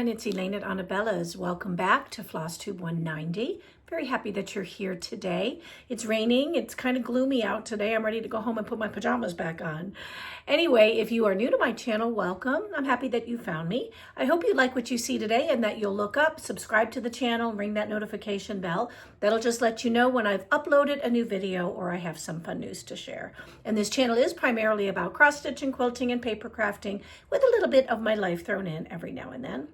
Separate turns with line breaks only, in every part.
everyone, it's Elaine at Anabellas. Welcome back to FlossTube 190. Very happy that you're here today. It's raining, it's kind of gloomy out today. I'm ready to go home and put my pajamas back on. Anyway, if you are new to my channel, welcome. I'm happy that you found me. I hope you like what you see today and that you'll look up, subscribe to the channel, ring that notification bell. That'll just let you know when I've uploaded a new video or I have some fun news to share. And this channel is primarily about cross-stitching, quilting, and paper crafting with a little bit of my life thrown in every now and then.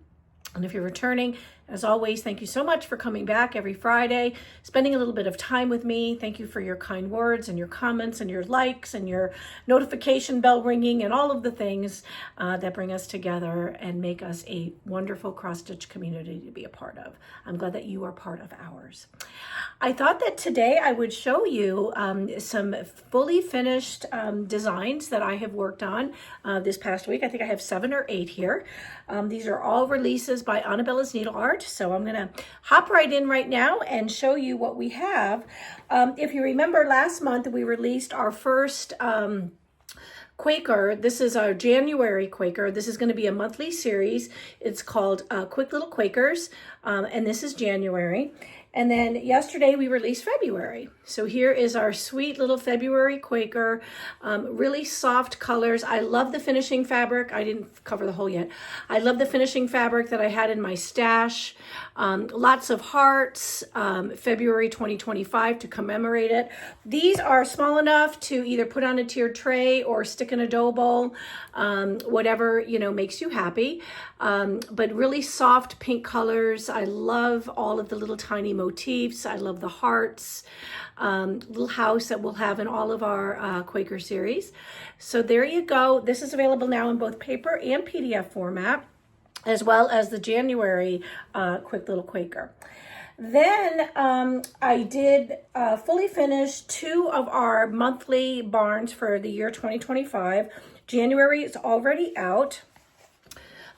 And if you're returning, as always, thank you so much for coming back every Friday, spending a little bit of time with me. Thank you for your kind words and your comments and your likes and your notification bell ringing and all of the things that bring us together and make us a wonderful cross-stitch community to be a part of. I'm glad that you are part of ours. I thought that today I would show you some fully finished designs that I have worked on this past week. I think I have 7 or 8 here. These are all releases by Anabellas Needle Art. So I'm going to hop right in right now and show you what we have. If you remember last month, we released our first Quaker. This is our January Quaker. This is going to be a monthly series. It's called Quick Little Quakers, and this is January. And then yesterday we released February. So here is our sweet little February Quaker, really soft colors. I love the finishing fabric. I didn't cover the whole yet. I love the finishing fabric that I had in my stash. Lots of hearts, February 2025 to commemorate it. These are small enough to either put on a tiered tray or stick in a dough bowl, whatever, makes you happy. But really soft pink colors. I love all of the little tiny motifs. I love the hearts, little house that we'll have in all of our Quaker series. So there you go. This is available now in both paper and PDF format, as well as the January Quick Little Quaker. Then I did fully finish 2 of our monthly barns for the year 2025. January is already out.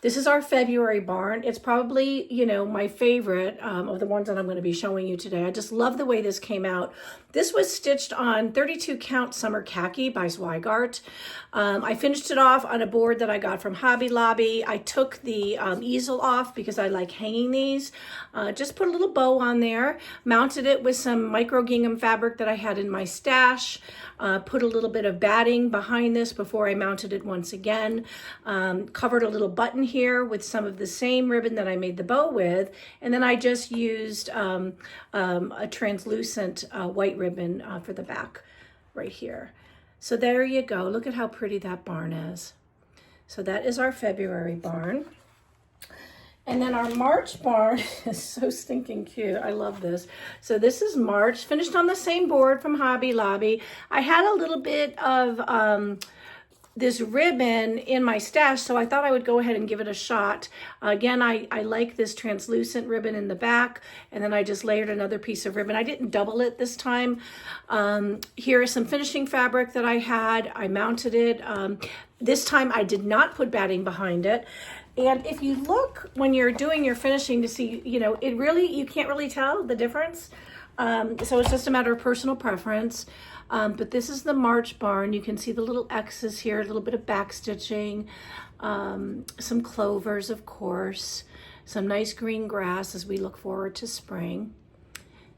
This is our February barn. It's probably, my favorite of the ones that I'm going to be showing you today. I just love the way this came out. This was stitched on 32 count summer khaki by Zweigart. I finished it off on a board that I got from Hobby Lobby. I took the easel off because I like hanging these. Just put a little bow on there, mounted it with some micro gingham fabric that I had in my stash, put a little bit of batting behind this before I mounted it once again, covered a little button here with some of the same ribbon that I made the bow with, and then I just used a translucent white ribbon for the back right here. So there you go. Look at how pretty that barn is. So that is our February barn. And then our March barn is so stinking cute. I love this. So this is March, finished on the same board from Hobby Lobby. I had a little bit of this ribbon in my stash, so I thought I would go ahead and give it a shot. Again, I like this translucent ribbon in the back, and then I just layered another piece of ribbon. I didn't double it this time. Here is some finishing fabric that I had. I mounted it. This time I did not put batting behind it. And if you look when you're doing your finishing to see, you can't really tell the difference. So it's just a matter of personal preference. But this is the March barn. You can see the little X's here, a little bit of back stitching, some clovers, of course, some nice green grass as we look forward to spring.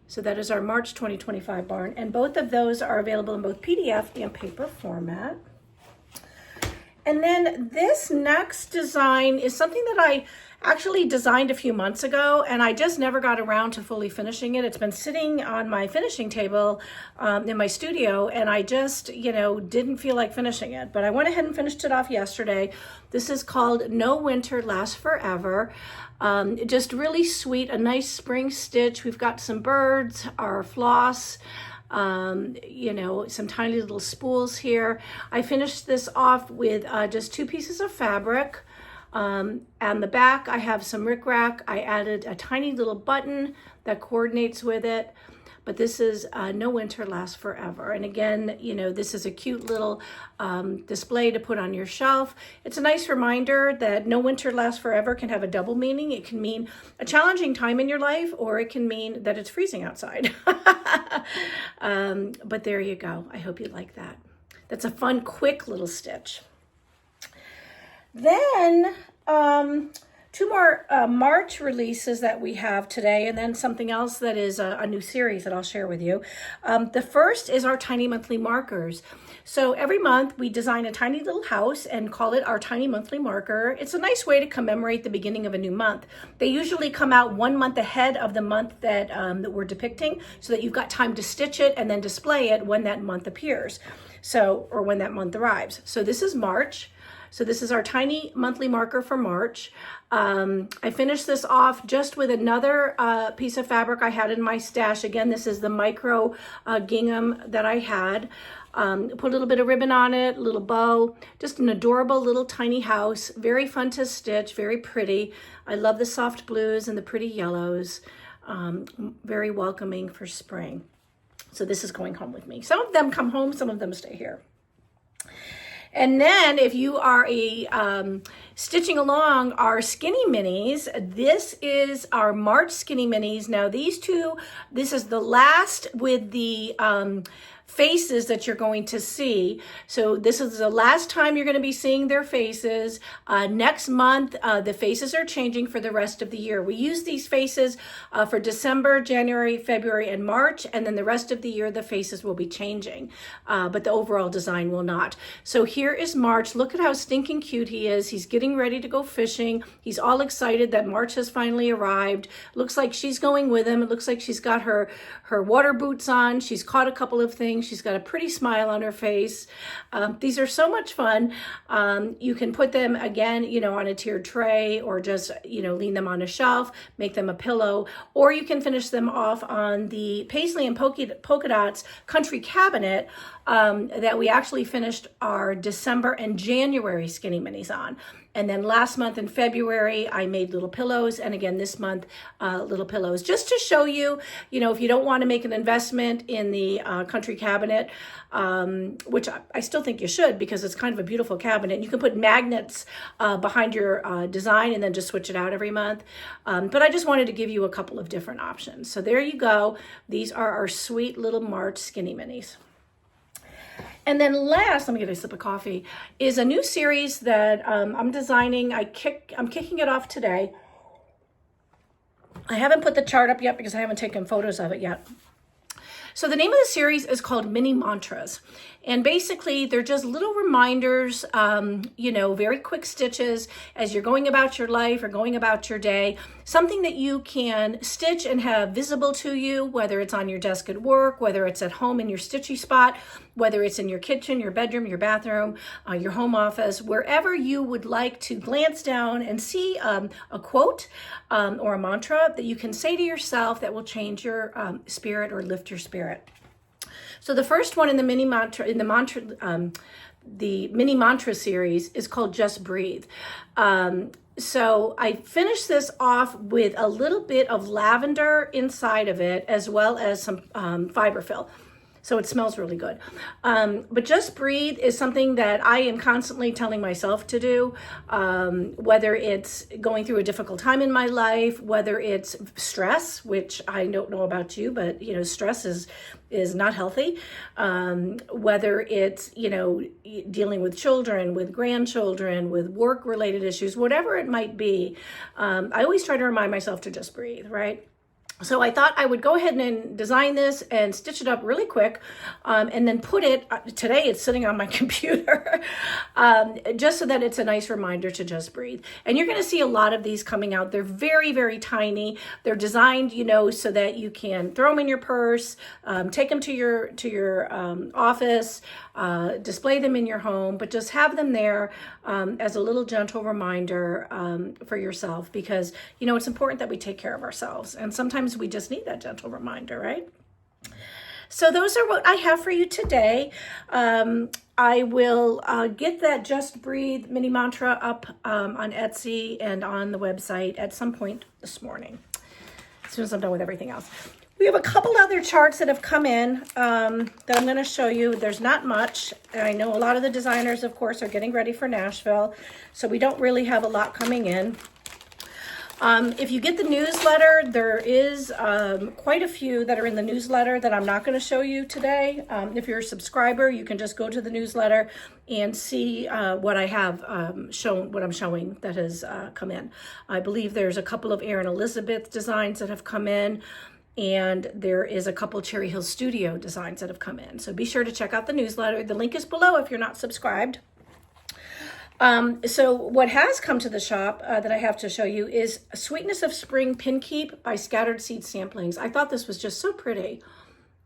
So that is our March 2025 barn. And both of those are available in both PDF and paper format. And then this next design is something that I actually designed a few months ago, and I just never got around to fully finishing it. It's been sitting on my finishing table in my studio, and I just, didn't feel like finishing it. But I went ahead and finished it off yesterday. This is called No Winter Lasts Forever. Just really sweet, a nice spring stitch. We've got some birds, our floss, some tiny little spools here. I finished this off with just 2 pieces of fabric. On the back, I have some rickrack. I added a tiny little button that coordinates with it. But this is No Winter Lasts Forever. And again, this is a cute little display to put on your shelf. It's a nice reminder that no winter lasts forever can have a double meaning. It can mean a challenging time in your life, or it can mean that it's freezing outside. But there you go. I hope you like that. That's a fun, quick little stitch. Then two more March releases that we have today, and then something else that is a new series that I'll share with you. The first is our tiny monthly markers. So every month we design a tiny little house and call it our tiny monthly marker. It's a nice way to commemorate the beginning of a new month. They usually come out 1 month ahead of the month that, that we're depicting, so that you've got time to stitch it and then display it when that month appears. So, or when that month arrives. So this is March. So this is our tiny monthly marker for March. I finished this off just with another piece of fabric I had in my stash. Again, this is the micro gingham that I had. Put a little bit of ribbon on it, a little bow, just an adorable little tiny house. Very fun to stitch, very pretty. I love the soft blues and the pretty yellows. Very welcoming for spring. So this is going home with me. Some of them come home, some of them stay here. And then if you are stitching along our skinny minis, this is our March skinny minis. Now these two, this is the last with the faces that you're going to see. So this is the last time you're going to be seeing their faces. Next month, the faces are changing for the rest of the year. We use these faces for December, January, February, and March, and then the rest of the year, the faces will be changing, but the overall design will not. So here is March. Look at how stinking cute he is. He's getting ready to go fishing. He's all excited that March has finally arrived. Looks like she's going with him. It looks like she's got her water boots on. She's caught a couple of things. She's got a pretty smile on her face. These are so much fun. You can put them again, you know, on a tiered tray, or just, you know, lean them on a shelf, make them a pillow, or you can finish them off on the Paisley and Polka Dots country cabinet that we actually finished our December and January skinny minis on. And then last month in February, I made little pillows. And again, this month, little pillows. Just to show you, you know, if you don't want to make an investment in the country cabinet, which I still think you should, because it's kind of a beautiful cabinet. You can put magnets behind your design and then just switch it out every month. But I just wanted to give you a couple of different options. So there you go. These are our sweet little March skinny minis. And then last, let me get a sip of coffee, is a new series that I'm designing. I'm kicking it off today. I haven't put the chart up yet because I haven't taken photos of it yet. So the name of the series is called Mini Mantras. And basically, they're just little reminders, you know, very quick stitches as you're going about your life or going about your day. Something that you can stitch and have visible to you, whether it's on your desk at work, whether it's at home in your stitchy spot, whether it's in your kitchen, your bedroom, your bathroom, your home office, wherever you would like to glance down and see a quote or a mantra that you can say to yourself that will change your spirit or lift your spirit. So the first one in the mini mantra series is called Just Breathe. So I finished this off with a little bit of lavender inside of it, as well as some fiberfill. So it smells really good. But Just Breathe is something that I am constantly telling myself to do, whether it's going through a difficult time in my life, whether it's stress, which I don't know about you, but, you know, stress is not healthy. Whether it's, you know, dealing with children, with grandchildren, with work-related issues, whatever it might be, I always try to remind myself to just breathe, right? So I thought I would go ahead and design this and stitch it up really quick, and then put it, today it's sitting on my computer, just so that it's a nice reminder to just breathe. And you're gonna see a lot of these coming out. They're very, very tiny. They're designed, you know, so that you can throw them in your purse, take them to your office, display them in your home, but just have them there as a little gentle reminder for yourself, because, you know, it's important that we take care of ourselves. And sometimes we just need that gentle reminder, right? So those are what I have for you today. I will get that Just Breathe mini mantra up on Etsy and on the website at some point this morning, as soon as I'm done with everything else. We have a couple other charts that have come in that I'm going to show you. There's not much. I know a lot of the designers, of course, are getting ready for Nashville, so we don't really have a lot coming in. If you get the newsletter, there is quite a few that are in the newsletter that I'm not going to show you today. If you're a subscriber, you can just go to the newsletter and see what I have what I'm showing that has come in. I believe there's a couple of Erin Elizabeth designs that have come in, and there is a couple Cherry Hill Studio designs that have come in. So be sure to check out the newsletter. The link is below if you're not subscribed. So what has come to the shop that I have to show you is Sweetness of Spring Pin Keep by Scattered Seed Samplings. I thought this was just so pretty.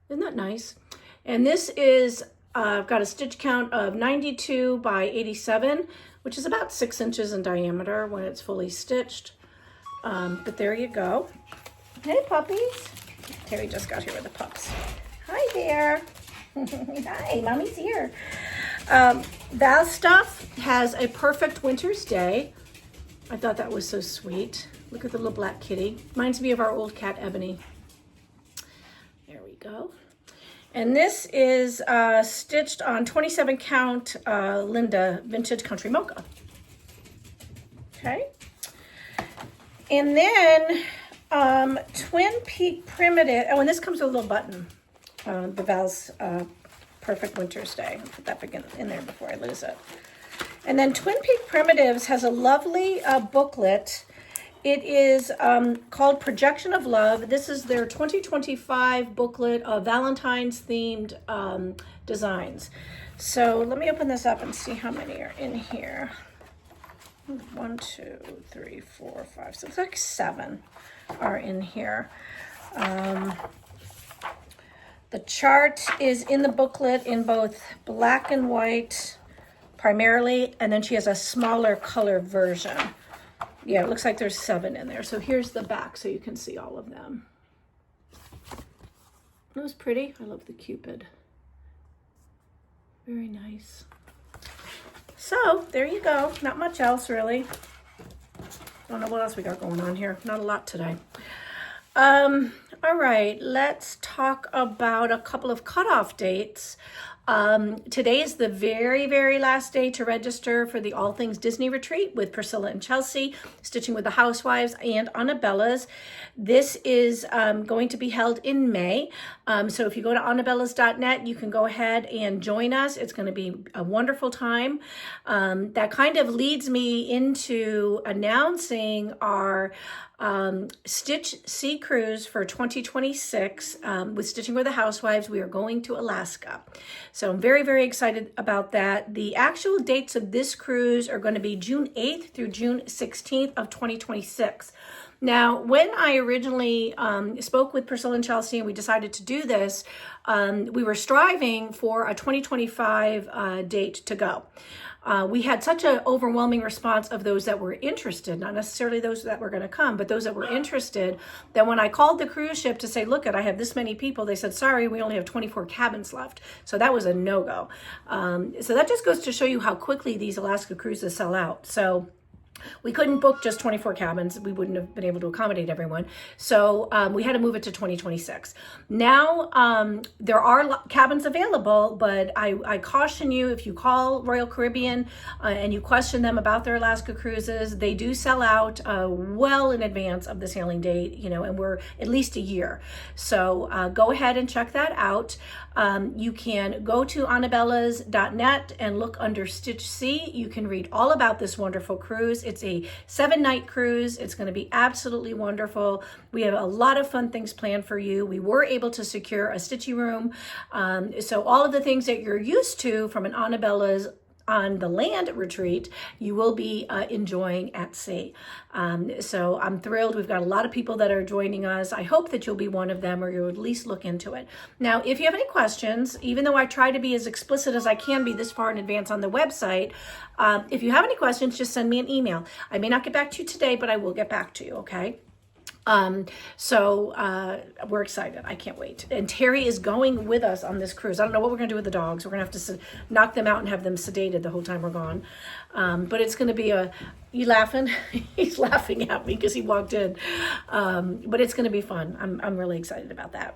Isn't that nice? And this is got a stitch count of 92 by 87, which is about 6 inches in diameter when it's fully stitched. But there you go. Hey, puppies. Terry just got here with the pups. Hi there. Hi, mommy's here. Val Stuff has a perfect winter's day. I thought that was so sweet. Look at the little black kitty. Reminds me of our old cat, Ebony. There we go. And this is stitched on 27 count Linda Vintage Country Mocha. Okay. And then Twin Peak Primitive. Oh, and this comes with a little button. The Val's Perfect Winter's Day. I'll put that in there before I lose it. And then Twin Peak Primitives has a lovely booklet. It is called Projection of Love. This is their 2025 booklet of Valentine's themed designs. So let me open this up and see how many are in here. 1, 2, 3, 4, 5, 6, like 7 are in here. The chart is in the booklet in both black and white primarily, and then she has a smaller color version. Yeah, it looks like there's 7 in there. So here's the back so you can see all of them. That was pretty. I love the Cupid. Very nice. So there you go. Not much else really. Don't know what else we got going on here. Not a lot today. All right, let's talk about a couple of cutoff dates. Today is the very, very last day to register for the All Things Disney Retreat with Priscilla and Chelsea, Stitching with the Housewives and Anabellas. This is going to be held in May. So if you go to anabellas.net, you can go ahead and join us. It's going to be a wonderful time. That kind of leads me into announcing our Stitch Sea Cruise for 2026 with Stitching with the Housewives. We are going to Alaska. So I'm very, very excited about that. The actual dates of this cruise are going to be June 8th through June 16th of 2026. Now, when I originally spoke with Priscilla and Chelsea and we decided to do this, we were striving for a 2025 date to go. We had such an overwhelming response of those that were interested, not necessarily those that were going to come, but those that were interested, that when I called the cruise ship to say, look, I have this many people, they said, sorry, we only have 24 cabins left. So that was a no-go. So that just goes to show you how quickly these Alaska cruises sell out. So we couldn't book just 24 cabins. We wouldn't have been able to accommodate everyone. So we had to move it to 2026. Now, there are cabins available, but I caution you, if you call Royal Caribbean and you question them about their Alaska cruises, they do sell out well in advance of the sailing date, and we're at least a year. So go ahead and check that out. You can go to anabellas.net and look under Stitch Sea. You can read all about this wonderful cruise. It's a 7-night cruise. It's going to be absolutely wonderful. We have a lot of fun things planned for you. We were able to secure a stitchy room. So all of the things that you're used to from an Anabellas on the land retreat, you will be enjoying at sea. So I'm thrilled. We've got a lot of people that are joining us. I hope that you'll be one of them, or you'll at least look into it. Now, if you have any questions, even though I try to be as explicit as I can be this far in advance on the website, if you have any questions, just send me an email. I may not get back to you today, but I will get back to you, okay? We're excited. I can't wait. And Terry is going with us on this cruise. I don't know what we're going to do with the dogs. We're going to have to knock them out and have them sedated the whole time we're gone. But it's going to be you laughing? He's laughing at me because he walked in. But it's going to be fun. I'm really excited about that.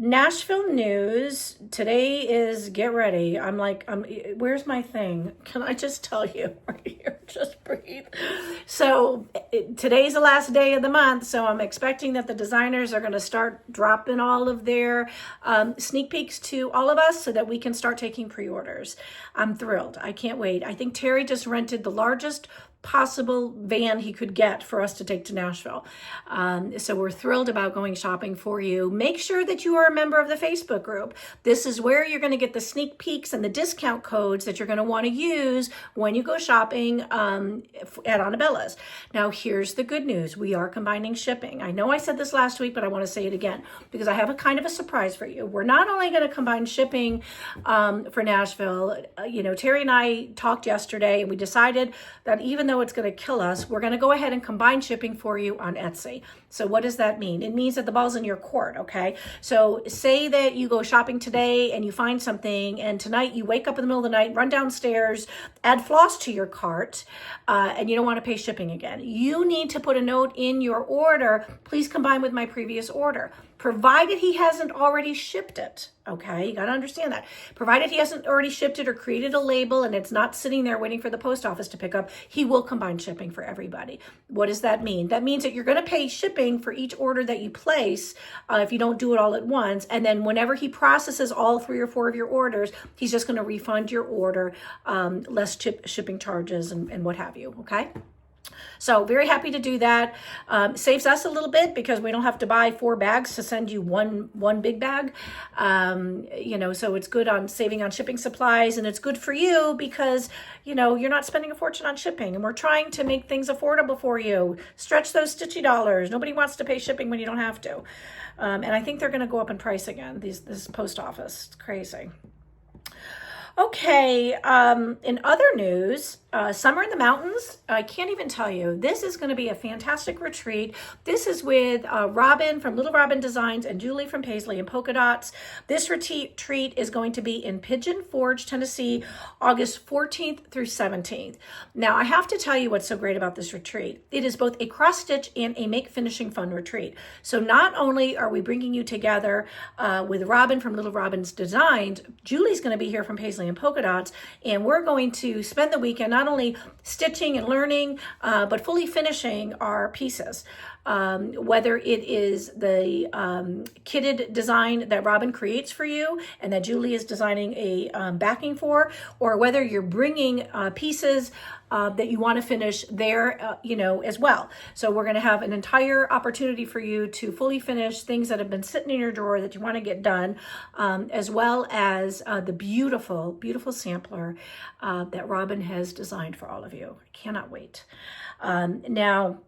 Nashville news. Today is, get ready. Where's my thing? Can I just tell you right here? Just breathe. So today's the last day of the month. So I'm expecting that the designers are going to start dropping all of their sneak peeks to all of us so that we can start taking pre-orders. I'm thrilled. I can't wait. I think Terry just rented the largest possible van he could get for us to take to Nashville. So we're thrilled about going shopping for you. Make sure that you are a member of the Facebook group. This is where you're going to get the sneak peeks and the discount codes that you're going to want to use when you go shopping at Anabellas. Now, here's the good news. We are combining shipping. I know I said this last week, but I want to say it again because I have a kind of a surprise for you. We're not only going to combine shipping for Nashville. Terry and I talked yesterday and we decided that even though it's going to kill us, we're going to go ahead and combine shipping for you on Etsy. So what does that mean? It means that the ball's in your court, okay? So say that you go shopping today and you find something, and tonight you wake up in the middle of the night, run downstairs, add floss to your cart, and you don't want to pay shipping again. You need to put a note in your order, please combine with my previous order, provided he hasn't already shipped it, okay? You got to understand that. Provided he hasn't already shipped it or created a label and it's not sitting there waiting for the post office to pick up, he will combine shipping for everybody. What does that mean? That means that you're going to pay shipping for each order that you place if you don't do it all at once. And then whenever he processes all 3 or 4 of your orders, he's just going to refund your order, less shipping charges and what have you, okay? So very happy to do that. Saves us a little bit because we don't have to buy 4 bags to send you one big bag. So it's good on saving on shipping supplies, and it's good for you because, you're not spending a fortune on shipping, and we're trying to make things affordable for you. Stretch those stitchy dollars. Nobody wants to pay shipping when you don't have to. And I think they're going to go up in price again, this post office. It's crazy. Okay, in other news, Summer in the Mountains, I can't even tell you. This is going to be a fantastic retreat. This is with Robin from Little Robin Designs and Julie from Paisley and Polka Dots. This retreat is going to be in Pigeon Forge, Tennessee, August 14th through 17th. Now, I have to tell you what's so great about this retreat. It is both a cross-stitch and a make finishing fun retreat. So not only are we bringing you together with Robin from Little Robin's Designs, Julie's going to be here from Paisley and Polka Dots, and we're going to spend the weekend not only stitching and learning, but fully finishing our pieces. Whether it is the kitted design that Robin creates for you and that Julie is designing a backing for, or whether you're bringing pieces that you want to finish there, as well. So we're going to have an entire opportunity for you to fully finish things that have been sitting in your drawer that you want to get done, as well as the beautiful, beautiful sampler that Robin has designed for all of you. I cannot wait. Now,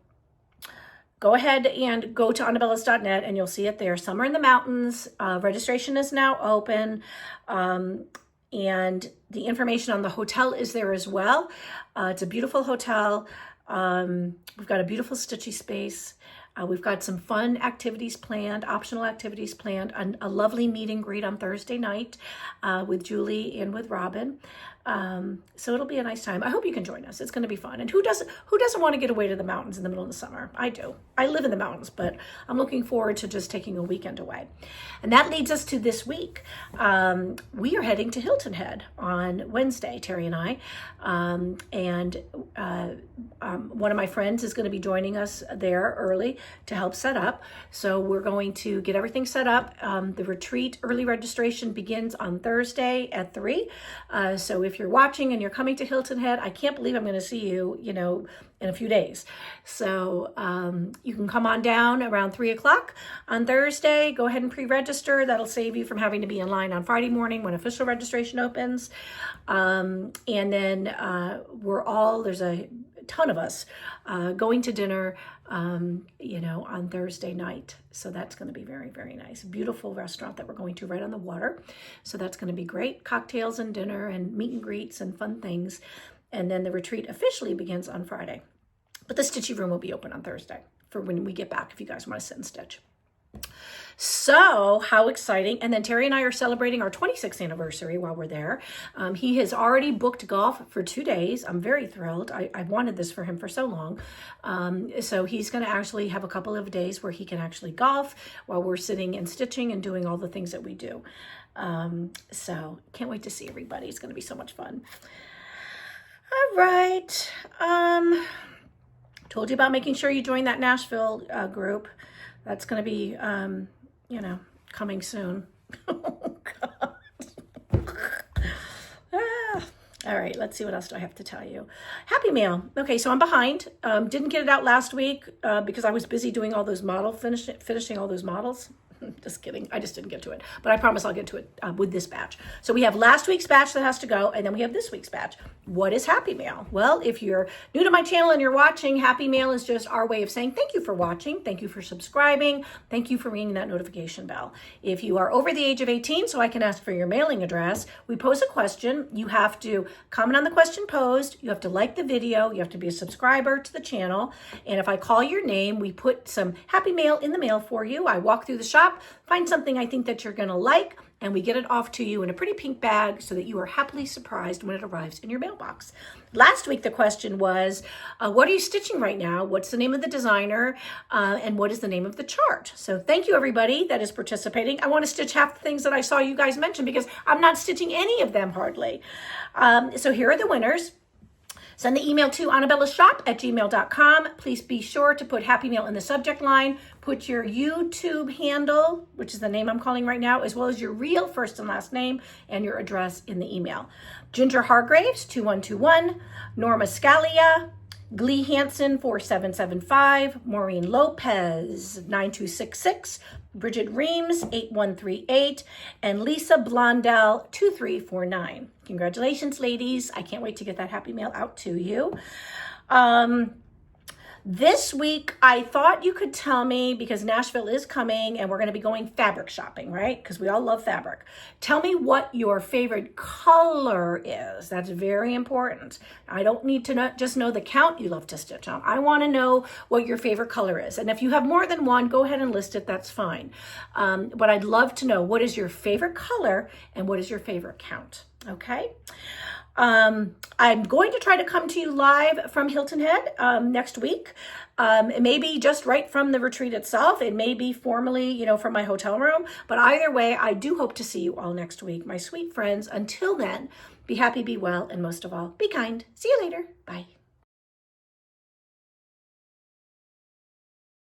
go ahead and go to anabellas.net and you'll see it there. Summer in the Mountains. Registration is now open. And the information on the hotel is there as well. It's a beautiful hotel. We've got a beautiful stitchy space. We've got some fun activities planned, optional activities planned, a lovely meet and greet on Thursday night with Julie and with Robin. So it'll be a nice time. I hope you can join us. It's going to be fun. And who doesn't want to get away to the mountains in the middle of the summer? I do. I live in the mountains, but I'm looking forward to just taking a weekend away. And that leads us to this week. We are heading to Hilton Head on Wednesday, Terry and I. One of my friends is going to be joining us there early to help set up. So we're going to get everything set up. The retreat early registration begins on Thursday at 3. So if you're watching and you're coming to Hilton Head, I can't believe I'm going to see you, in a few days. So you can come on down around 3 o'clock on Thursday. Go ahead and pre-register. That'll save you from having to be in line on Friday morning when official registration opens. And then there's a ton of us going to dinner, on Thursday night. So that's going to be very, very nice. Beautiful restaurant that we're going to right on the water. So that's going to be great. Cocktails and dinner and meet and greets and fun things. And then the retreat officially begins on Friday. But the stitchy room will be open on Thursday for when we get back if you guys want to sit and stitch. So how exciting. And then Terry and I are celebrating our 26th anniversary while we're there. He has already booked golf for 2 days. I'm very thrilled. I wanted this for him for so long. So he's going to actually have a couple of days where he can actually golf while we're sitting and stitching and doing all the things that we do. So can't wait to see everybody. It's going to be so much fun. All right. Told you about making sure you join that Nashville group. That's going to be, you know, coming soon. Oh, God. All right, let's see what else do I have to tell you. Happy Mail. Okay, so I'm behind. Didn't get it out last week because I was busy doing all those finishing all those models. Just kidding. I just didn't get to it. But I promise I'll get to it with this batch. So we have last week's batch that has to go, and then we have this week's batch. What is Happy Mail? Well, if you're new to my channel and you're watching, Happy Mail is just our way of saying thank you for watching, thank you for subscribing, thank you for ringing that notification bell. If you are over the age of 18, so I can ask for your mailing address, we pose a question. You have to comment on the question posed. You have to like the video. You have to be a subscriber to the channel. And if I call your name, we put some Happy Mail in the mail for you. I walk through the shop, find something I think that you're going to like, and we get it off to you in a pretty pink bag so that you are happily surprised when it arrives in your mailbox. Last week, the question was, what are you stitching right now? What's the name of the designer? And what is the name of the chart? So thank you, everybody that is participating. I want to stitch half the things that I saw you guys mention because I'm not stitching any of them hardly. So here are the winners. Send the email to anabellasshop@gmail.com. Please be sure to put Happy Mail in the subject line. Put your YouTube handle, which is the name I'm calling right now, as well as your real first and last name and your address in the email. Ginger Hargraves, 2121. Norma Scalia. Glee Hansen, 4775. Maureen Lopez, 9266. Bridget Reams, 8138. And Lisa Blondell, 2349. Congratulations, ladies. I can't wait to get that Happy Mail out to you. This week, I thought you could tell me, because Nashville is coming and we're going to be going fabric shopping, right? Because we all love fabric. Tell me what your favorite color is. That's very important. I don't need to just know the count you love to stitch on. I want to know what your favorite color is. And if you have more than one, go ahead and list it. That's fine. But I'd love to know, what is your favorite color and what is your favorite count? Okay. I'm going to try to come to you live from Hilton Head next week. It may be just right from the retreat itself. It may be formally, you know, from my hotel room. But either way, I do hope to see you all next week, my sweet friends. Until then, be happy, be well, and most of all, be kind. See you later. Bye.